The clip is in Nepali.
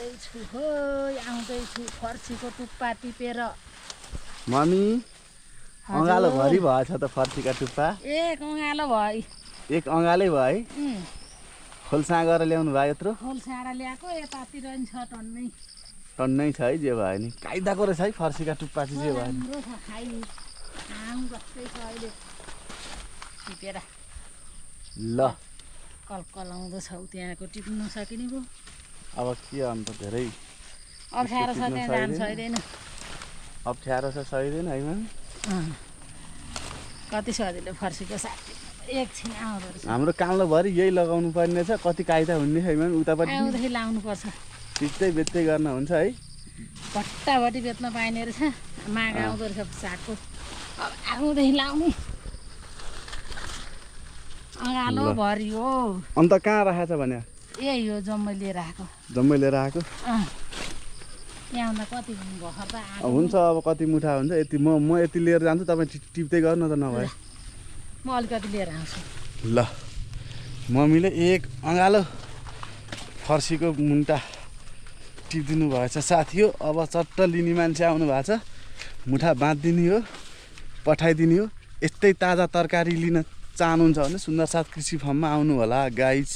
आउँदैछु फर्सीको टुप्पा टिपेर। मम्मी अँगालो भरि भएछ त फर्सीका टुप्पा। एक अँगालो भयो। एक अँगालै भयो है। खोल्सा गरेर ल्याउनु भयो यत्रो। खोल्साएर ल्याएको यतातिर नि छ टन्नै। टन्नै छ है जे भयो नि। काइदाको रहेछ है फर्सीका टुप्पा चाहिँ जे भयो नि। राम्रो छ खाइ। आउँ जस्तै छ अहिले टिपेर। ल कलकल आउँदो छ त्यहाँको टिप्नु नसकिने भयो। अब के अन्त धेरै अप्ठ्यारो छ त्यहाँ जानु सक्दैन। अप्ठ्यारो छ सहिँदैन है म्याम। कति सजिलो फर्सीको साग एकछिन आउँदो रहेछ। हाम्रो काम्लोभरि यही लगाउनु पर्ने छ। कति कायदा हुने है म्याम उतापट्टि आउँदाखेरि लाउनुपर्छ। टिप्दै बेच्दै गर्न हुन्छ है। भट्टाभट्टी बेच्न पाइने रहेछ। माग आउँदो रहेछ सागको। अब आउँदाखेरि लाउने। अँगालो भरि हो। अन्त कहाँ राखेको छ भने यही हो जम्मै लिएर आएको। जम्मै लिएर आएको यहाँ कति भर्खर त आएको। हुन्छ अब कति मुठा हुन्छ यति म यति लिएर जान्छु तपाईँ टिप्दै गर्नु त नभए। म अलिकति लिएर आउँछु। ल मम्मीले एक अँगालो फर्सीको मुन्टा टिपिदिनु भएछ साथी हो। अब चट्ट लिने मान्छे आउनु भएको छ। मुठा बाँधिदिने हो पठाइदिने हो। यस्तै ताजा तरकारी लिन चाहनुहुन्छ भने सुन्दर साथ कृषि फार्ममा आउनु होला गाइज।